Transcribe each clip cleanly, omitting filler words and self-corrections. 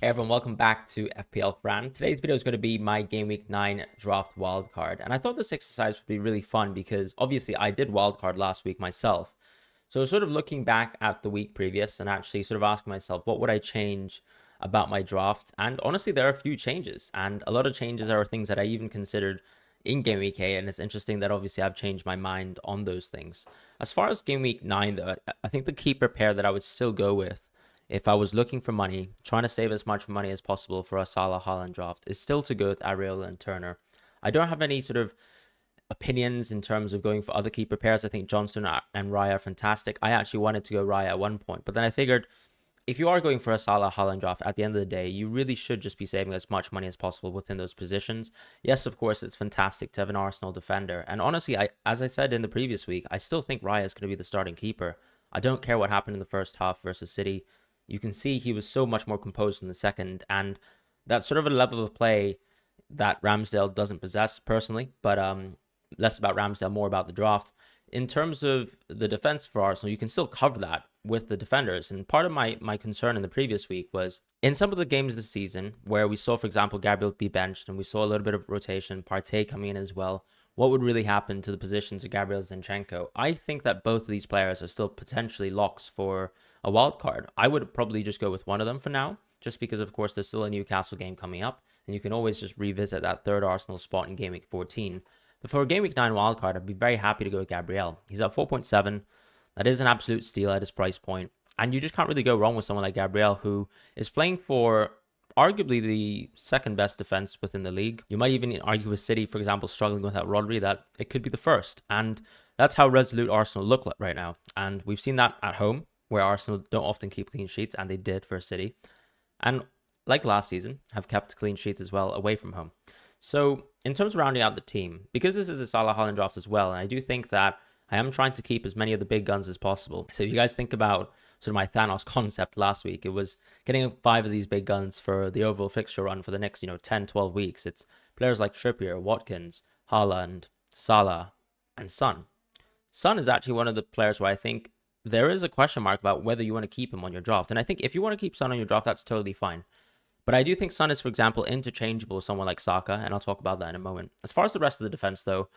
Hey everyone, welcome back to FPL Fran. Today's video is going to be my Game Week 9 draft wildcard. And I thought this exercise would be really fun because obviously I did wildcard last week myself. So sort of looking back at the week previous and actually sort of asking myself, what would I change about my draft? And honestly, there are a few changes. And a lot of changes are things that I even considered in Game Week 8. And it's interesting that obviously I've changed my mind on those things. As far as Game Week 9 though, I think the keeper pair that I would still go with if I was looking for money, trying to save as much money as possible for a Salah Haaland draft, is still to go with Ariel and Turner. I don't have any sort of opinions in terms of going for other keeper pairs. I think Johnson and Raya are fantastic. I actually wanted to go Raya at one point, but then I figured if you are going for a Salah Haaland draft, at the end of the day, you really should just be saving as much money as possible within those positions. Yes, of course, it's fantastic to have an Arsenal defender. And honestly, as I said in the previous week, I still think Raya is going to be the starting keeper. I don't care what happened in the first half versus City. You can see he was so much more composed in the second, and that's sort of a level of play that Ramsdale doesn't possess personally, but less about Ramsdale, more about the draft. In terms of the defense for Arsenal, you can still cover that with the defenders. And part of my concern in the previous week was in some of the games this season where we saw, for example, Gabriel be benched and we saw a little bit of rotation, Partey coming in as well, what would really happen to the positions of Gabriel Zinchenko? I think that both of these players are still potentially locks for a wild card. I would probably just go with one of them for now, just because, of course, there's still a Newcastle game coming up, and you can always just revisit that third Arsenal spot in Game Week 14. But for a Game Week 9 wildcard, I'd be very happy to go with Gabriel. He's at 4.7. That is an absolute steal at his price point. And you just can't really go wrong with someone like Gabriel, who is playing for arguably the second best defense within the league. You might even argue with City, for example, struggling without Rodri, that it could be the first. And that's how resolute Arsenal look like right now. And we've seen that at home, where Arsenal don't often keep clean sheets, and they did for City. And like last season, have kept clean sheets as well away from home. So in terms of rounding out the team, because this is a Salah Haaland draft as well, and I do think that I am trying to keep as many of the big guns as possible. So if you guys think about sort of my Thanos concept last week, it was getting 5 of these big guns for the overall fixture run for the next, 10, 12 weeks. It's players like Trippier, Watkins, Haaland, Salah, and Son. Son is actually one of the players where I think there is a question mark about whether you want to keep him on your draft. And I think if you want to keep Son on your draft, that's totally fine. But I do think Son is, for example, interchangeable with someone like Saka, and I'll talk about that in a moment. As far as the rest of the defense, though,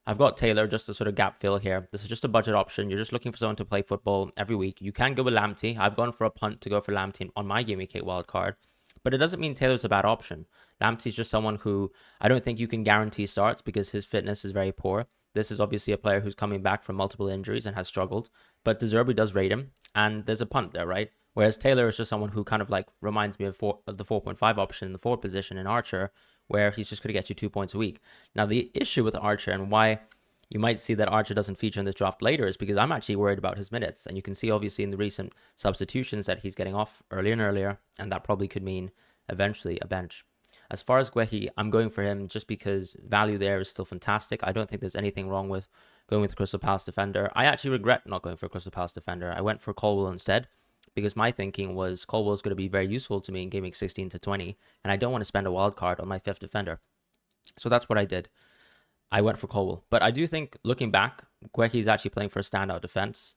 I've got Taylor just to sort of gap fill here. This is just a budget option. You're just looking for someone to play football every week. You can go with Lamptey. I've gone for a punt to go for Lamptey on my Game Week 8 wildcard. But it doesn't mean Taylor's a bad option. Lamptey's just someone who I don't think you can guarantee starts because his fitness is very poor. This is obviously a player who's coming back from multiple injuries and has struggled. But De Zerbi does rate him, and there's a punt there, right? Whereas Taylor is just someone who kind of like reminds me of the 4.5 option in the forward position in Archer, where he's just going to get you 2 points a week. Now, the issue with Archer and why you might see that Archer doesn't feature in this draft later is because I'm actually worried about his minutes. And you can see obviously in the recent substitutions that he's getting off earlier and earlier, and that probably could mean eventually a bench. As far as Guehi, I'm going for him just because value there is still fantastic. I don't think there's anything wrong with going with the Crystal Palace defender. I actually regret not going for a Crystal Palace defender. I went for Colwell instead because my thinking was Colwell is going to be very useful to me in Game Week 16 to 20, and I don't want to spend a wild card on my 5th defender. So that's what I did. I went for Colwell. But I do think, looking back, Guehi is actually playing for a standout defense.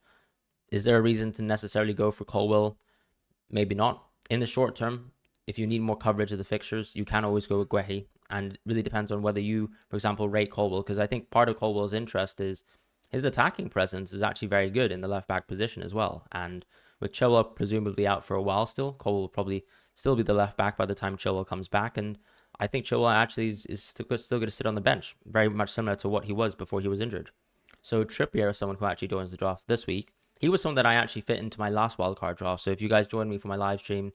Is there a reason to necessarily go for Colwell? Maybe not. In the short term, if you need more coverage of the fixtures, you can always go with Guehi. And it really depends on whether you, for example, rate Colwell. Because I think part of Colwell's interest is his attacking presence is actually very good in the left-back position as well. And with Chilwell presumably out for a while still, Colwell will probably still be the left-back by the time Chilwell comes back. And I think Chilwell actually is still going to sit on the bench, very much similar to what he was before he was injured. So Trippier is someone who actually joins the draft this week. He was someone that I actually fit into my last wildcard draft. So if you guys joined me for my live stream,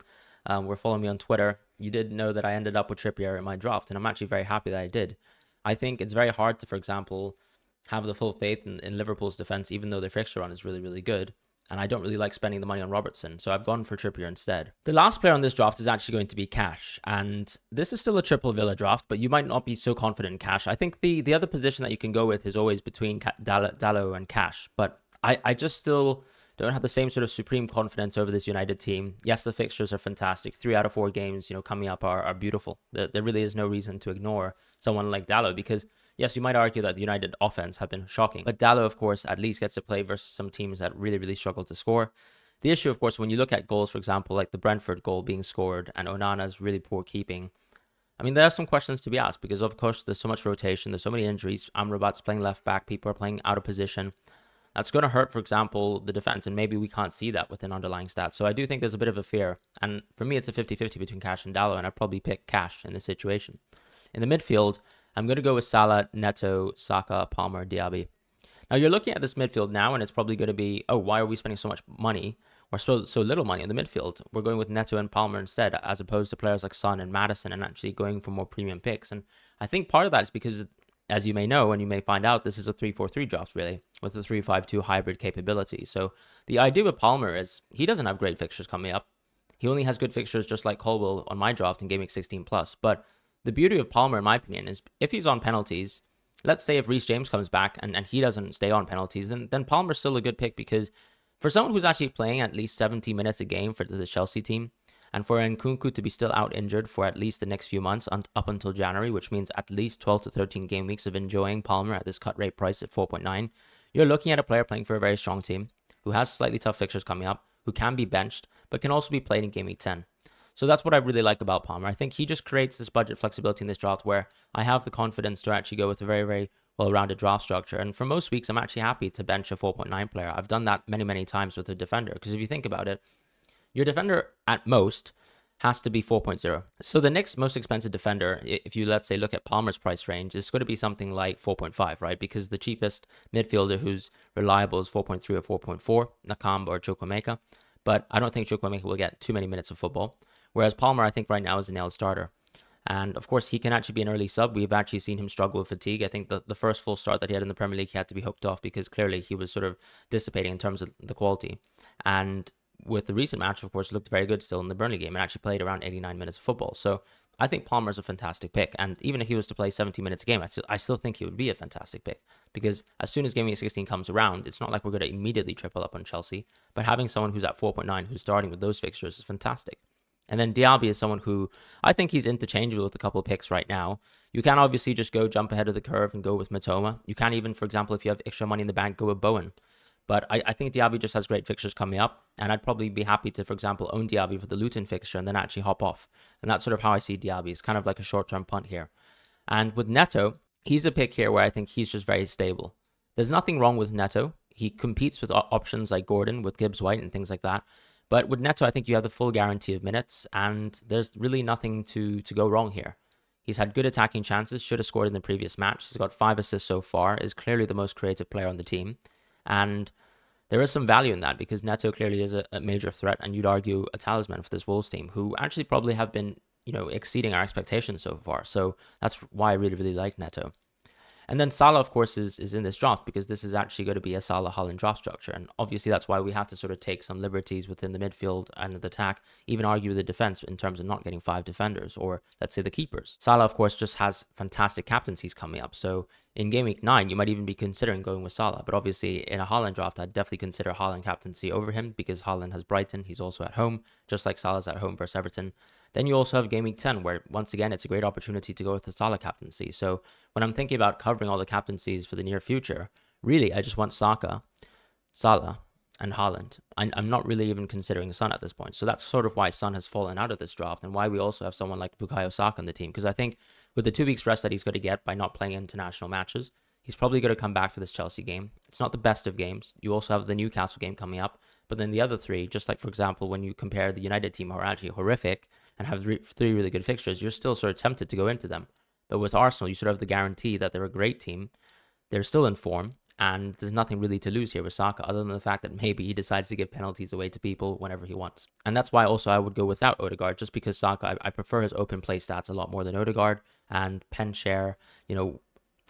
were following me on Twitter, you did know that I ended up with Trippier in my draft, and I'm actually very happy that I did. I think it's very hard to, for example, have the full faith in Liverpool's defense, even though their fixture run is really, really good. And I don't really like spending the money on Robertson, so I've gone for Trippier instead. The last player on this draft is actually going to be Cash, and this is still a triple Villa draft, but you might not be so confident in Cash. I think the other position that you can go with is always between Dalot and Cash, but I just still don't have the same sort of supreme confidence over this United team. Yes, the fixtures are fantastic. 3 out of 4 games, coming up are beautiful. There really is no reason to ignore someone like Dalot because yes, you might argue that the United offense have been shocking, but Dalot, of course, at least gets to play versus some teams that really, really struggle to score. The issue, of course, when you look at goals, for example, like the Brentford goal being scored and Onana's really poor keeping, I mean, there are some questions to be asked because, of course, there's so much rotation. There's so many injuries. Amrabat's playing left back. People are playing out of position. That's going to hurt, for example, the defense. And maybe we can't see that within underlying stats. So I do think there's a bit of a fear. And for me, it's a 50-50 between Cash and Dallo. And I'd probably pick Cash in this situation. In the midfield, I'm going to go with Salah, Neto, Saka, Palmer, Diaby. Now, you're looking at this midfield now, and it's probably going to be, oh, why are we spending so much money or so little money in the midfield? We're going with Neto and Palmer instead, as opposed to players like Son and Maddison, and actually going for more premium picks. And I think part of that is because, as you may know, and you may find out, this is a 3-4-3 draft, really, with a 3-5-2 hybrid capability. So the idea with Palmer is he doesn't have great fixtures coming up. He only has good fixtures just like Colwell on my draft in Gameweek 16+. But the beauty of Palmer, in my opinion, is if he's on penalties, let's say if Reece James comes back and he doesn't stay on penalties, then Palmer's still a good pick, because for someone who's actually playing at least 70 minutes a game for the Chelsea team, and for Nkunku to be still out injured for at least the next few months up until January, which means at least 12 to 13 game weeks of enjoying Palmer at this cut rate price at 4.9, you're looking at a player playing for a very strong team who has slightly tough fixtures coming up, who can be benched, but can also be played in Game Week 10. So that's what I really like about Palmer. I think he just creates this budget flexibility in this draft where I have the confidence to actually go with a very, very well-rounded draft structure. And for most weeks, I'm actually happy to bench a 4.9 player. I've done that many, many times with a defender, because if you think about it, your defender at most has to be 4.0. So the next most expensive defender, if you, let's say, look at Palmer's price range, is going to be something like 4.5, right? Because the cheapest midfielder who's reliable is 4.3 or 4.4, Nakamba or Chukwuemeka. But I don't think Chukwuemeka will get too many minutes of football. Whereas Palmer, I think right now is a nailed starter. And of course, he can actually be an early sub. We've actually seen him struggle with fatigue. I think the first full start that he had in the Premier League, he had to be hooked off because clearly he was sort of dissipating in terms of the quality. And with the recent match, of course, looked very good still in the Burnley game and actually played around 89 minutes of football. So I think Palmer's a fantastic pick. And even if he was to play 70 minutes a game, I still think he would be a fantastic pick. Because as soon as Game Week 16 comes around, it's not like we're going to immediately triple up on Chelsea. But having someone who's at 4.9 who's starting with those fixtures is fantastic. And then Diaby is someone who I think he's interchangeable with a couple of picks right now. You can obviously just go jump ahead of the curve and go with Matoma. You can even, for example, if you have extra money in the bank, go with Bowen. But I think Diaby just has great fixtures coming up. And I'd probably be happy to, for example, own Diaby for the Luton fixture and then actually hop off. And that's sort of how I see Diaby. It's kind of like a short-term punt here. And with Neto, he's a pick here where I think he's just very stable. There's nothing wrong with Neto. He competes with options like Gordon, with Gibbs White and things like that. But with Neto, I think you have the full guarantee of minutes, and there's really nothing to go wrong here. He's had good attacking chances, should have scored in the previous match. He's got 5 assists so far, is clearly the most creative player on the team. And there is some value in that because Neto clearly is a major threat, and you'd argue a talisman for this Wolves team, who actually probably have been, exceeding our expectations so far. So that's why I really, really like Neto. And then Salah, of course, is in this draft because this is actually going to be a Salah-Haaland draft structure. And obviously, that's why we have to sort of take some liberties within the midfield and the attack, even argue the defense in terms of not getting 5 defenders or, let's say, the keepers. Salah, of course, just has fantastic captaincies coming up. So in Game Week 9, you might even be considering going with Salah. But obviously, in a Haaland draft, I'd definitely consider Haaland captaincy over him because Haaland has Brighton. He's also at home, just like Salah's at home versus Everton. Then you also have Game Week 10, where, once again, it's a great opportunity to go with the Salah captaincy. So when I'm thinking about covering all the captaincies for the near future, really, I just want Saka, Salah, and Haaland. I'm not really even considering Son at this point. So that's sort of why Son has fallen out of this draft and why we also have someone like Bukayo Saka on the team. Because I think with the 2 weeks rest that he's going to get by not playing international matches, he's probably going to come back for this Chelsea game. It's not the best of games. You also have the Newcastle game coming up. But then the other 3, just like, for example, when you compare the United team, who are actually horrific, and have 3 really good fixtures, you're still sort of tempted to go into them. But with Arsenal, you sort of have the guarantee that they're a great team. They're still in form, and there's nothing really to lose here with Saka, other than the fact that maybe he decides to give penalties away to people whenever he wants. And that's why also I would go without Odegaard, just because Saka, I prefer his open play stats a lot more than Odegaard, and pen share,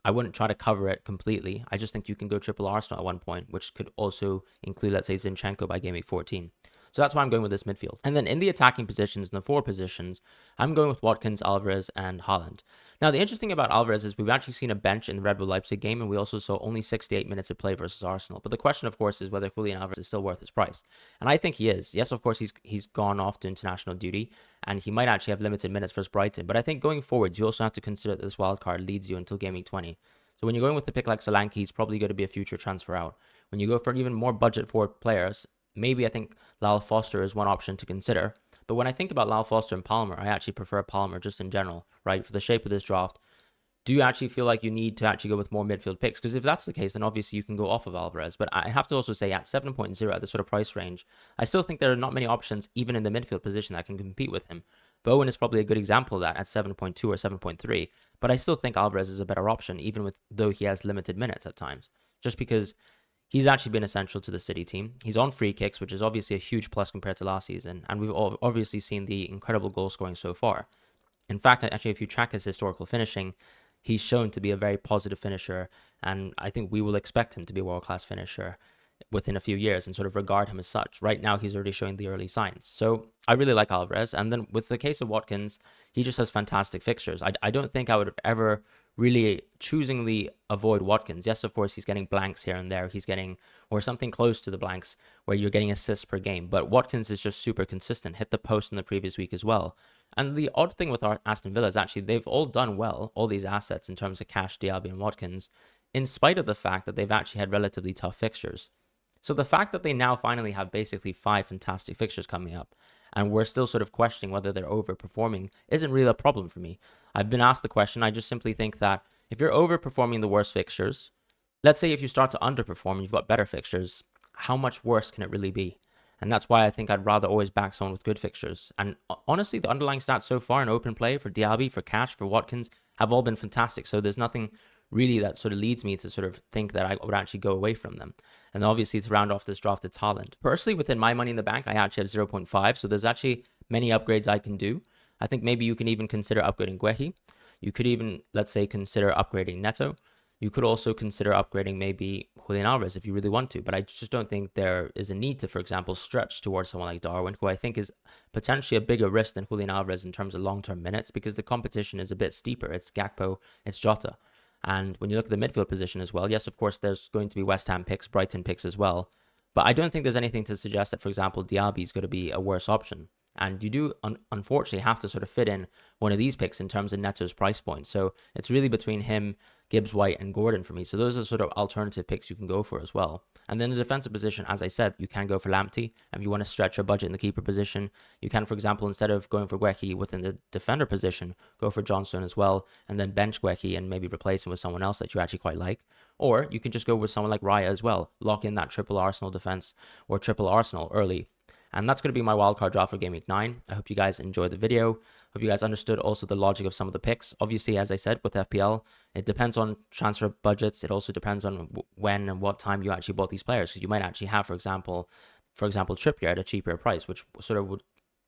I wouldn't try to cover it completely. I just think you can go triple Arsenal at one point, which could also include, let's say, Zinchenko by Game Week 14. So that's why I'm going with this midfield. And then in the attacking positions, in the 4 positions, I'm going with Watkins, Alvarez, and Haaland. Now, the interesting about Alvarez is we've actually seen a bench in the Red Bull Leipzig game, and we also saw only 68 minutes of play versus Arsenal. But the question, of course, is whether Julian Alvarez is still worth his price. And I think he is. Yes, of course, he's gone off to international duty, and he might actually have limited minutes versus Brighton. But I think going forwards, you also have to consider that this wildcard leads you until Game Week 20. So when you're going with the pick like Solanke, he's probably going to be a future transfer out. When you go for even more budget forward players, maybe I think Lyle Foster is one option to consider. But when I think about Lyle Foster and Palmer, I actually prefer Palmer just in general, right? For the shape of this draft, do you actually feel like you need to actually go with more midfield picks? Because if that's the case, then obviously you can go off of Alvarez. But I have to also say at 7.0 at this sort of price range, I still think there are not many options, even in the midfield position, that can compete with him. Bowen is probably a good example of that at 7.2 or 7.3. But I still think Alvarez is a better option, even though he has limited minutes at times. Just because he's actually been essential to the City team. He's on free kicks, which is obviously a huge plus compared to last season. And we've obviously seen the incredible goal scoring so far. In fact, actually, if you track his historical finishing, he's shown to be a very positive finisher, and I think we will expect him to be a world-class finisher within a few years and sort of regard him as such. Right now, he's already showing the early signs. So I really like Alvarez. And then with the case of Watkins, he just has fantastic fixtures. I don't think I would ever really choosingly avoid Watkins. Yes, of course, he's getting blanks here and there. He's getting, or something close to the blanks, where you're getting assists per game. But Watkins is just super consistent. Hit the post in the previous week as well. And the odd thing with our Aston Villa is actually they've all done well, all these assets in terms of Cash, Diaby, and Watkins, in spite of the fact that they've actually had relatively tough fixtures. So the fact that they now finally have basically 5 fantastic fixtures coming up, and we're still sort of questioning whether they're overperforming, isn't really a problem for me. I've been asked the question. I just simply think that if you're overperforming the worst fixtures, let's say if you start to underperform and you've got better fixtures, how much worse can it really be? And that's why I think I'd rather always back someone with good fixtures. And honestly, the underlying stats so far in open play for Diaby, for Cash, for Watkins have all been fantastic. So there's nothing really that sort of leads me to sort of think that I would actually go away from them. And obviously to round off this draft, it's Haaland. Personally, within my money in the bank, I actually have 0.5. So there's actually many upgrades I can do. I think maybe you can even consider upgrading Guehi. You could even, let's say, consider upgrading Neto. You could also consider upgrading maybe Julian Alvarez if you really want to, but I just don't think there is a need to, for example, stretch towards someone like Darwin, who I think is potentially a bigger risk than Julian Alvarez in terms of long-term minutes, because the competition is a bit steeper. It's Gakpo, it's Jota. And when you look at the midfield position as well, yes, of course, there's going to be West Ham picks, Brighton picks as well. But I don't think there's anything to suggest that, for example, Diaby is going to be a worse option. And you do, unfortunately, have to sort of fit in one of these picks in terms of Neto's price point. So it's really between him, Gibbs White, and Gordon for me. So those are sort of alternative picks you can go for as well. And then the defensive position, as I said, you can go for Lamptey. And if you want to stretch your budget in the keeper position, you can, for example, instead of going for Guehi within the defender position, go for Johnstone as well, and then bench Guehi and maybe replace him with someone else that you actually quite like. Or you can just go with someone like Raya as well. Lock in that triple Arsenal defense or triple Arsenal early. And that's going to be my wildcard draft for Game Week 9. I hope you guys enjoyed the video. Hope you guys understood also the logic of some of the picks. Obviously, as I said, with FPL, it depends on transfer budgets. It also depends on when and what time you actually bought these players. So you might actually have, for example, Trippier at a cheaper price, which sort of would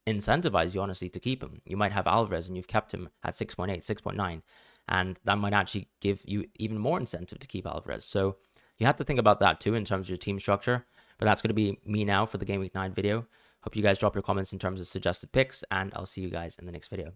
incentivize you, honestly, to keep him. You might have Alvarez and you've kept him at 6.8, 6.9. And that might actually give you even more incentive to keep Alvarez. So you have to think about that too in terms of your team structure. But that's going to be me now for the Game Week 9 video. Hope you guys drop your comments in terms of suggested picks, and I'll see you guys in the next video.